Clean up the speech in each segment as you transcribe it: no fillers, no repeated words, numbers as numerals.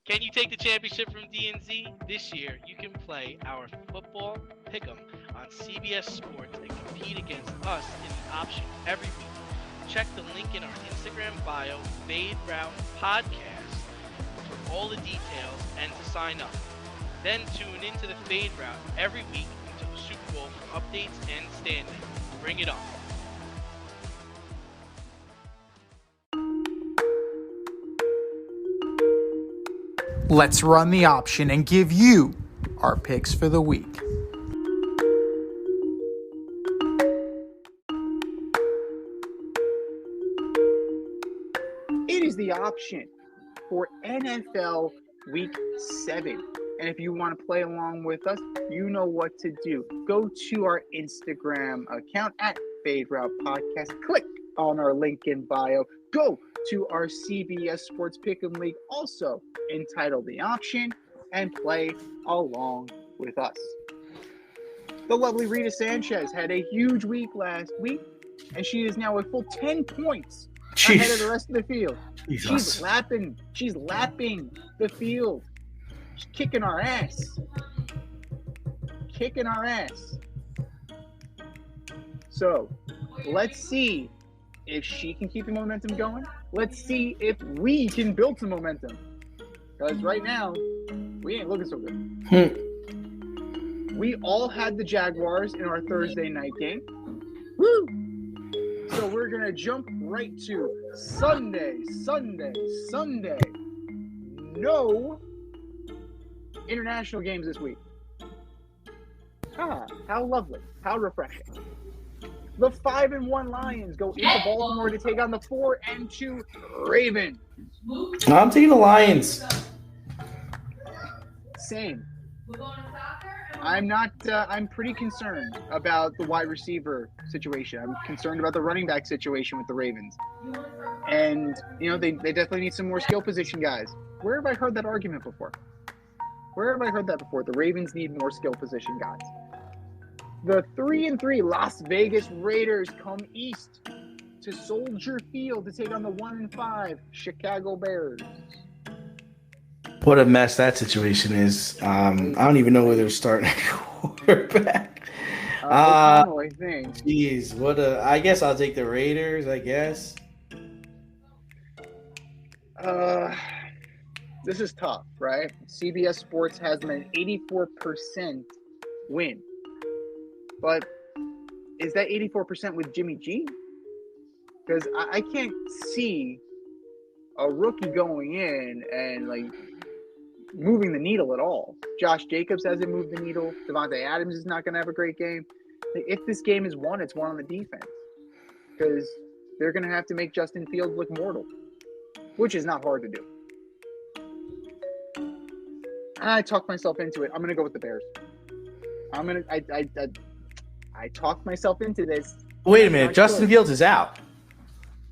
Can you take the championship from DNZ? This year, you can play our football pick'em on CBS Sports and compete against us in the option every week. Check the link in our Instagram bio, Fade Route Podcast, for all the details and to sign up. Then tune into the Fade Route every week until the Super Bowl for updates and standings. Bring it on. Let's run the option and give you our picks for the week. It is the option for NFL Week 7. And if you want to play along with us, you know what to do. Go to our Instagram account at Fade Route Podcast. Click on our link in bio. Go to our CBS Sports Pick'em League, also entitled The Option, and play along with us. The lovely Rita Sanchez had a huge week last week, and she is now a full 10 points ahead of the rest of the field. Jesus. She's lapping the field. She's kicking our ass. So, let's see if she can keep the momentum going. Let's see if we can build some momentum. Because right now, we ain't looking so good. We all had the Jaguars in our Thursday night game. Woo! So we're going to jump right to Sunday. No international games this week. How lovely. How refreshing. The 5-1 Lions go into Baltimore to take on the 4-2 Ravens. I'm taking the Lions. Same. I'm pretty concerned about the wide receiver situation. I'm concerned about the running back situation with the Ravens. And, they definitely need some more skill position guys. Where have I heard that argument before? The Ravens need more skill position guys. The 3-3 Las Vegas Raiders come east to Soldier Field to take on the 1-5 Chicago Bears. What a mess that situation is. I don't even know where they're starting at quarterback. I think. Jeez, I guess I'll take the Raiders, I guess. This is tough, right? CBS Sports has them an 84% win. But is that 84% with Jimmy G? Because I can't see a rookie going in and, moving the needle at all. Josh Jacobs hasn't moved the needle. Devontae Adams is not going to have a great game. If this game is won, it's won on the defense. Because they're going to have to make Justin Fields look mortal, which is not hard to do. I talked myself into it. I'm going to go with the Bears. I talked myself into this. Wait a minute. Justin Fields is out.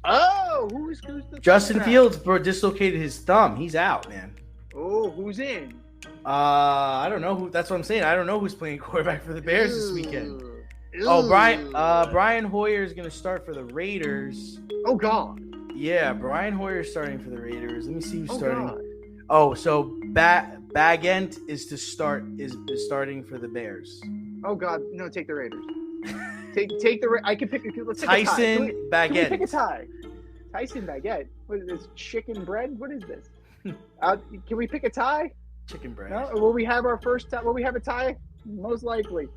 Oh, who's the Justin Fields dislocated his thumb. He's out, man. Oh, who's in? I don't know who. That's what I'm saying. I don't know who's playing quarterback for the Bears this weekend. Oh, Brian Hoyer is going to start for the Raiders. Oh God. Yeah, Brian Hoyer is starting for the Raiders. Let me see who's starting. God. Oh, so Bagent is starting for the Bears. Oh God, no! Take the Raiders. take the. I can pick. Let's take Tyson a tie. Bagent. Can we pick a tie? Tyson Bagent. What is this? Chicken bread? What is this? Can we pick a tie? Chicken bread. No? Will we have our first tie? Will we have a tie? Most likely.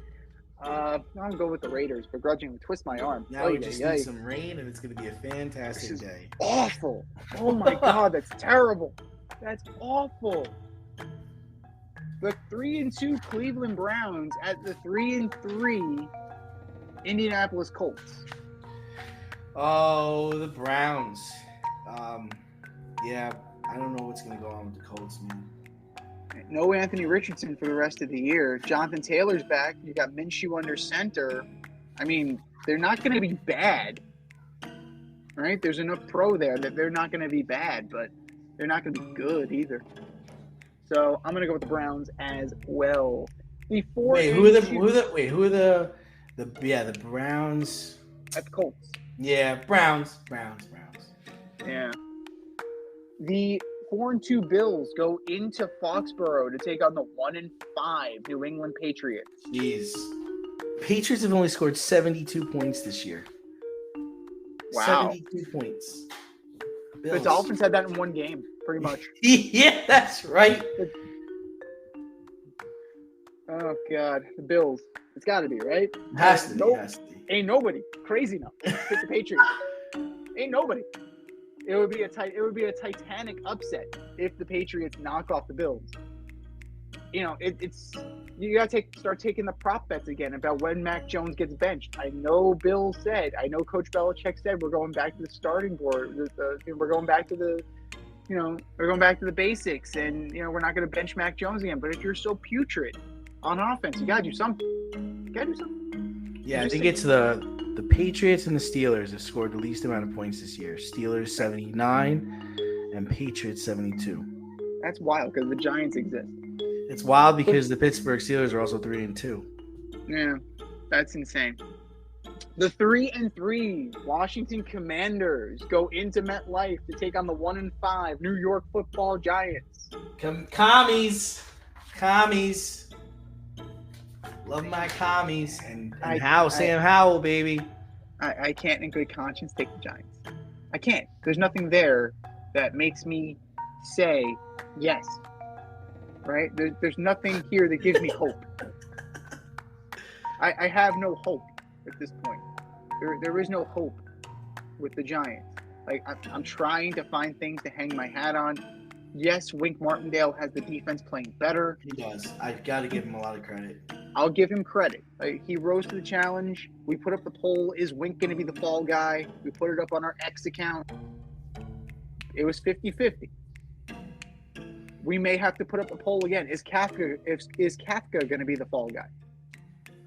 I'll go with the Raiders. Begrudgingly twist my arm. Now we just need some rain, and it's going to be a fantastic day. Awful. Oh my God, that's terrible. That's awful. The 3-2 Cleveland Browns at the 3-3 Indianapolis Colts. Oh, the Browns. Yeah, I don't know what's going to go on with the Colts, man. No Anthony Richardson for the rest of the year. Jonathan Taylor's back. You got Minshew under center. I mean, they're not going to be bad, right? There's enough pro there that they're not going to be bad, but they're not going to be good either. So I'm going to go with the Browns as well. Who are the Browns? At the Colts. Yeah, Browns. Yeah. The 4-2 Bills go into Foxborough to take on the 1-5 New England Patriots. Jeez. Patriots have only scored 72 points this year. Wow. 72 points. The Bills. Dolphins had that in one game, pretty much. Yeah, that's right. Oh, God. The Bills. It's got to be, right? Has to be. Nope. Has to be. Ain't nobody crazy enough to pick the Patriots. Ain't nobody. It would be a Titanic upset if the Patriots knock off the Bills. You know, it's you gotta start taking the prop bets again about when Mac Jones gets benched. I know Bill said, I know Coach Belichick said we're going back to the starting board. We're going back to the basics, and we're not going to bench Mac Jones again. But if you're so putrid on offense, you gotta do something. Yeah, I think it's the Patriots and the Steelers have scored the least amount of points this year. Steelers 79 and Patriots 72. That's wild because the Giants exist. It's wild because the Pittsburgh Steelers are also 3-2. Yeah, that's insane. The 3-3 Washington Commanders go into MetLife to take on the 1-5 New York Football Giants. Commies. Love my commies. And Sam Howell, baby. I can't in good conscience take the Giants. I can't. There's nothing there that makes me say yes. Right? There's nothing here that gives me hope. I have no hope at this point. There is no hope with the Giants. Like, I'm trying to find things to hang my hat on. Yes, Wink Martindale has the defense playing better. He does. I've got to give him a lot of credit. I'll give him credit. Like, he rose to the challenge. We put up the poll, is Wink going to be the fall guy? We put it up on our X account. It was 50-50. We may have to put up a poll again. Is Kafka going to be the fall guy?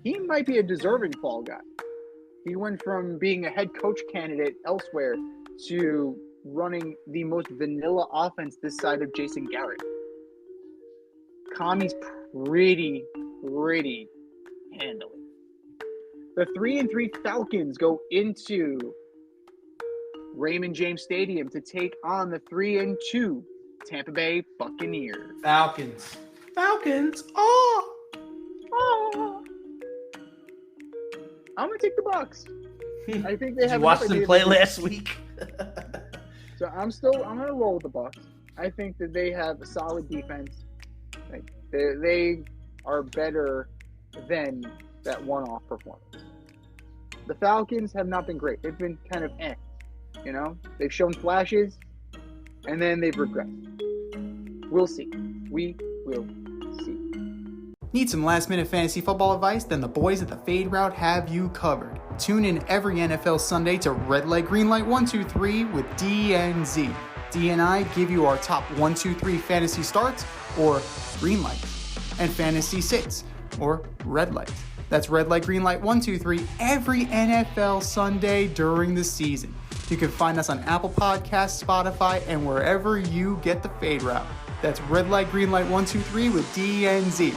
He might be a deserving fall guy. He went from being a head coach candidate elsewhere to running the most vanilla offense this side of Jason Garrett. Kami's pretty handily. The 3-3 Falcons go into Raymond James Stadium to take on the 3-2 Tampa Bay Buccaneers. Falcons. Oh. I'm gonna take the Bucs. I think they Did have. You watched them play last week. So I'm gonna roll with the Bucs. I think that they have a solid defense. Like, they are better than that one-off performance. The Falcons have not been great. They've been kind of They've shown flashes, and then they've regressed. We'll see. We will see. Need some last-minute fantasy football advice? Then the boys at the Fade Route have you covered. Tune in every NFL Sunday to Red Light, Green Light 1, 2, 3 with DNZ. D and I give you our top 1, 2, 3 fantasy starts, or green light, and fantasy sits, or red light. That's Red Light, Green Light 1, 2, 3 every NFL Sunday during the season. You can find us on Apple Podcasts, Spotify, and wherever you get the Fade Route. That's Red Light, Green Light 1, 2, 3 with DNZ.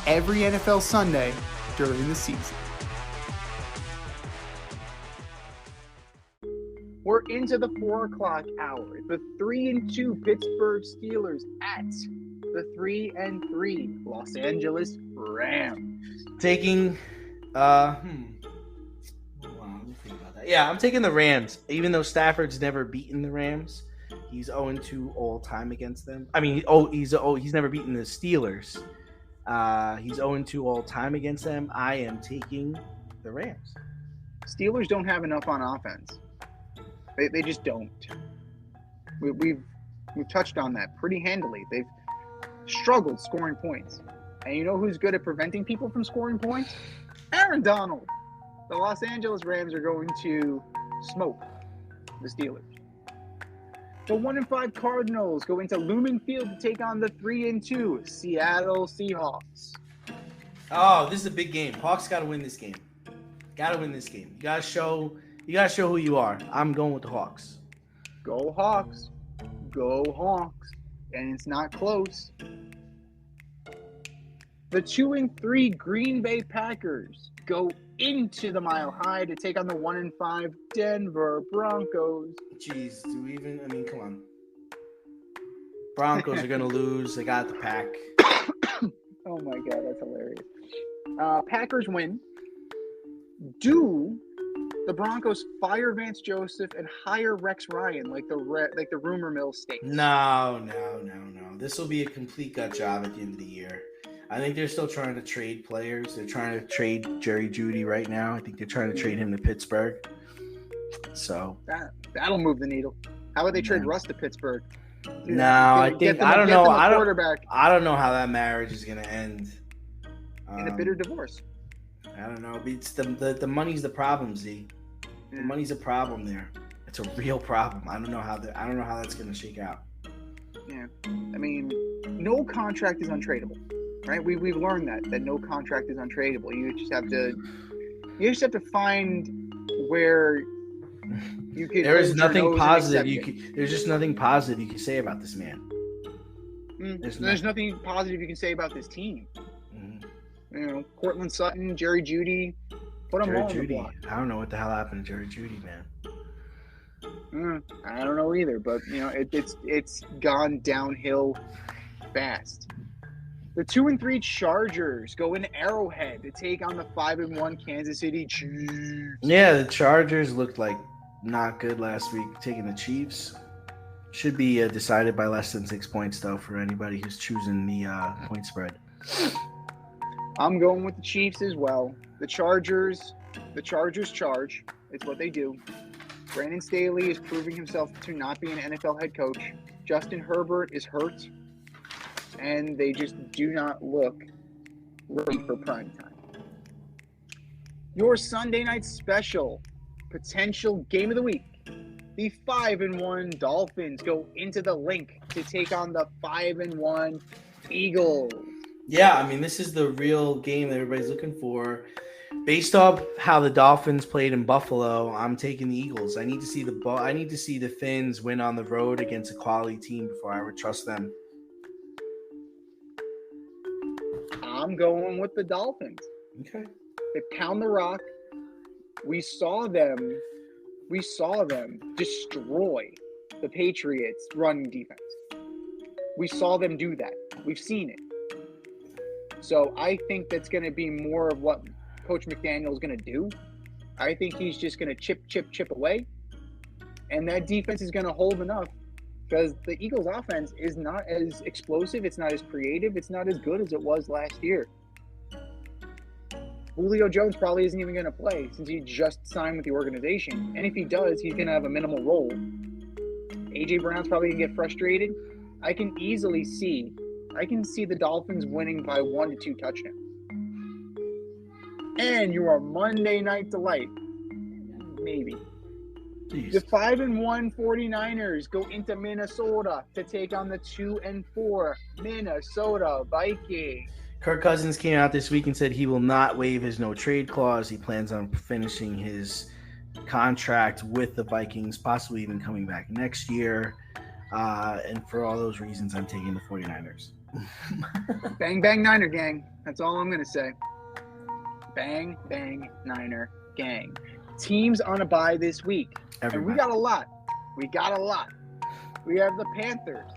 Every NFL Sunday during the season. We're into the 4 o'clock hour. The 3-2 Pittsburgh Steelers at the 3-3 Los Angeles Rams. Taking, Wow, let me think about that. Yeah, I'm taking the Rams. Even though Stafford's never beaten the Rams, he's 0-2 all time against them. I mean, he's never beaten the Steelers. He's 0-2 all time against them. I am taking the Rams. Steelers don't have enough on offense. They just don't. We've touched on that pretty handily. They've struggled scoring points. And you know who's good at preventing people from scoring points? Aaron Donald. The Los Angeles Rams are going to smoke the Steelers. The 1-5 Cardinals go into Lumen Field to take on the 3-2 Seattle Seahawks. Oh, this is a big game. Hawks got to win this game. You got to show who you are. I'm going with the Hawks. Go Hawks. Go Hawks. And it's not close. The 2-3 Green Bay Packers go into the Mile High to take on the 1-5 Denver Broncos. Jeez, come on. Broncos are gonna lose. They got the pack. Oh my god, that's hilarious. Packers win. Do the Broncos fire Vance Joseph and hire Rex Ryan like the rumor mill states? No. This will be a complete gut job at the end of the year. I think they're still trying to trade players. They're trying to trade Jerry Jeudy right now. I think they're trying to trade him to Pittsburgh. So that'll move the needle. How about they trade Russ to Pittsburgh? No, I don't know. Quarterback I don't know how that marriage is going to end. in a bitter divorce. I don't know. It's the money's the problem, Z. The money's a problem there. It's a real problem. I don't know how that's going to shake out. Yeah, I mean, no contract is untradeable, right? We've learned that no contract is untradeable. You just have to find where you can. There's nothing positive there's just nothing positive you can say about this man. There's nothing positive you can say about this team. Mm-hmm. You know, Cortland Sutton, Jerry Jeudy, put them all on the block. I don't know what the hell happened to Jerry Jeudy, man. I don't know either, but you know it's gone downhill fast. The 2-3 Chargers go in Arrowhead to take on the 5-1 Kansas City Chiefs. Yeah, the Chargers looked like not good last week, taking the Chiefs. Should be decided by less than 6 points, though, for anybody who's choosing the point spread. I'm going with the Chiefs as well. The Chargers charge. It's what they do. Brandon Staley is proving himself to not be an NFL head coach. Justin Herbert is hurt. And they just do not look ready for prime time. Your Sunday night special, potential game of the week. The 5-1 Dolphins go into the Link to take on the 5-1 Eagles. Yeah, I mean, this is the real game that everybody's looking for. Based off how the Dolphins played in Buffalo, I'm taking the Eagles. I need to see the Fins win on the road against a quality team before I would trust them. I'm going with the Dolphins. Okay. They pound the rock. We saw them destroy the Patriots' running defense. We saw them do that. We've seen it. So I think that's going to be more of what Coach McDaniel is going to do. I think he's just going to chip away. And that defense is going to hold enough because the Eagles' offense is not as explosive. It's not as creative. It's not as good as it was last year. Julio Jones probably isn't even going to play since he just signed with the organization. And if he does, he's going to have a minimal role. A.J. Brown's probably going to get frustrated. I can see the Dolphins winning by 1 to 2 touchdowns. And your Monday night delight, maybe. Jeez. The 5-1 49ers go into Minnesota to take on the 2-4 Minnesota Vikings. Kirk Cousins came out this week and said he will not waive his no-trade clause. He plans on finishing his contract with the Vikings, possibly even coming back next year. And for all those reasons, I'm taking the 49ers. Bang, bang, Niner gang. That's all I'm going to say. Bang, bang, Niner gang. Teams on a bye this week. Everybody. And we got a lot. We have the Panthers,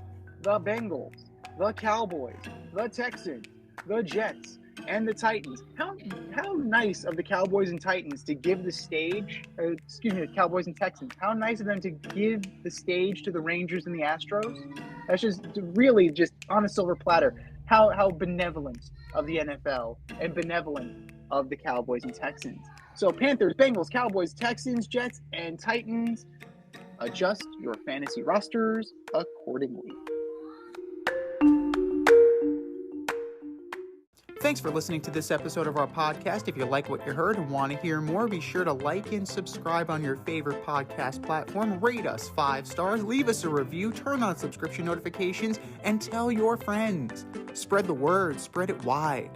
the Bengals, the Cowboys, the Texans, the Jets, and the Titans. How nice of the Cowboys and Titans to give the stage, the Cowboys and Texans. How nice of them to give the stage to the Rangers and the Astros. That's just really just on a silver platter. How benevolent of the NFL and benevolent of the Cowboys and Texans. So Panthers, Bengals, Cowboys, Texans, Jets, and Titans. Adjust your fantasy rosters accordingly. Thanks for listening to this episode of our podcast. If you like what you heard and want to hear more, be sure to like and subscribe on your favorite podcast platform. Rate us 5 stars, leave us a review, turn on subscription notifications, and tell your friends. Spread the word, spread it wide.